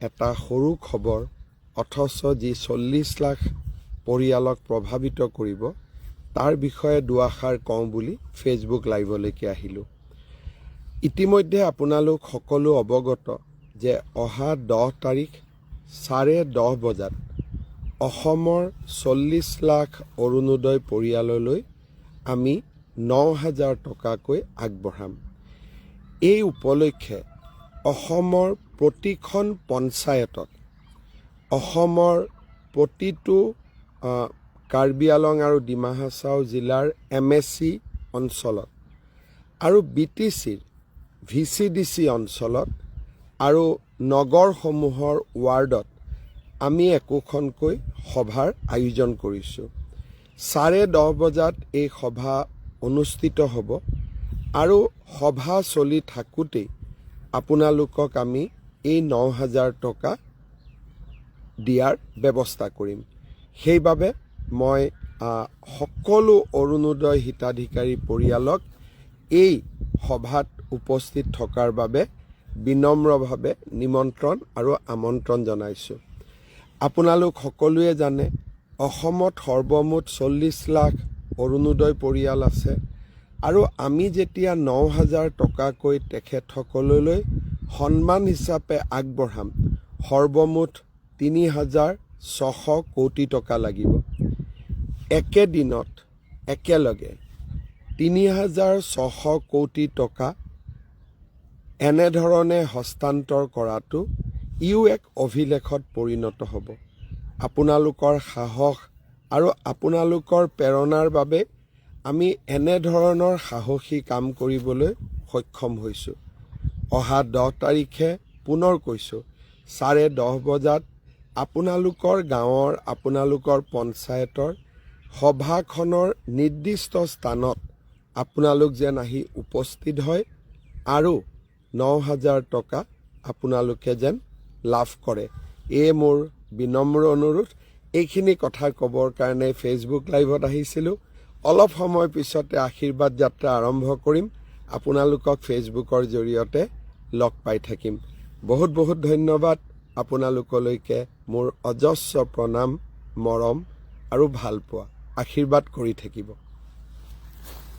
এটা সৰু খবৰ অথচ যি 40 লাখ পৰিয়ালক প্ৰভাৱিত কৰিব তাৰ বিষয়ে দুআষাৰ কওঁ বুলি ফেচবুক লাইভলৈকে আহিলোঁ। ইতিমধ্যে আপোনালোক সকলো অৱগত যে অহা 10 তাৰিখ 10:30 বজাত অসমৰ 40 লাখ অৰুণোদয় পৰিয়াললৈ আমি 9,000 টকাকৈ আগবঢ়াম। এই উপলক্ষে অসমৰ প্ৰতিখন পঞ্চায়তত অসমৰ প্ৰতিটো কাৰ্বি আলং আৰু ডিমা হাছাও জিলাৰ MSC অঞ্চলত আৰু BTCৰ VCDC অঞ্চলত আৰু নগৰসমূহৰ ৱাৰ্ডত আমি একোখনকৈ সভাৰ আয়োজন কৰিছোঁ। 10:30 বজাত এই সভা অনুষ্ঠিত হ'ব আৰু সভা চলি থাকোঁতেই আপোনালোকক আমি এই 9,000 টকা দিয়াৰ ব্যৱস্থা কৰিম। সেইবাবে মই সকলো অৰুণোদয় হিতাধিকাৰী পৰিয়ালক এই সভাত উপস্থিত থকাৰ বাবে বিনম্ৰভাৱে নিমন্ত্ৰণ আৰু আমন্ত্ৰণ জনাইছোঁ। আপোনালোক সকলোৱে জানে অসমত সৰ্বমুঠ 40 লাখ অৰুণোদয় পৰিয়াল আছে আৰু আমি যেতিয়া 9,000 টকাকৈ তেখেতসকললৈ সন্মান হিচাপে আগবঢ়াম সৰ্বমুঠ 3,600 কোটি টকা লাগিব। একেদিনত একেলগে 3,600 কোটি টকা এনেধৰণে হস্তান্তৰ কৰাটো ইও এক অভিলেখত পৰিণত হ'ব। আপোনালোকৰ সাহস আৰু আপোনালোকৰ প্ৰেৰণাৰ বাবে আমি এনেধৰণৰ সাহসী কাম কৰিবলৈ সক্ষম হৈছোঁ। অহা 10 তাৰিখে পুনৰ কৈছোঁ 10:30 বজাত আপোনালোকৰ গাঁৱৰ আপোনালোকৰ পঞ্চায়তৰ সভাখনৰ নিৰ্দিষ্ট স্থানত আপোনালোক যেন আহি উপস্থিত হয় আৰু 9,000 টকা আপোনালোকে যেন লাভ কৰে। এই মোৰ বিনম্ৰ অনুৰোধ। এইখিনি কথা ক'বৰ কাৰণে ফেচবুক লাইভত আহিছিলোঁ। অলপ সময় পিছতে আশীৰ্বাদ যাত্ৰা আৰম্ভ কৰিম। আপোনালোকক ফেচবুকৰ জৰিয়তে লগ পাই থাকিম। বহুত বহুত ধন্যবাদ। আপোনালোকলৈকে মোৰ অজস্ৰ প্ৰণাম, মৰম আৰু ভালপোৱা। আশীৰ্বাদ কৰি থাকিব।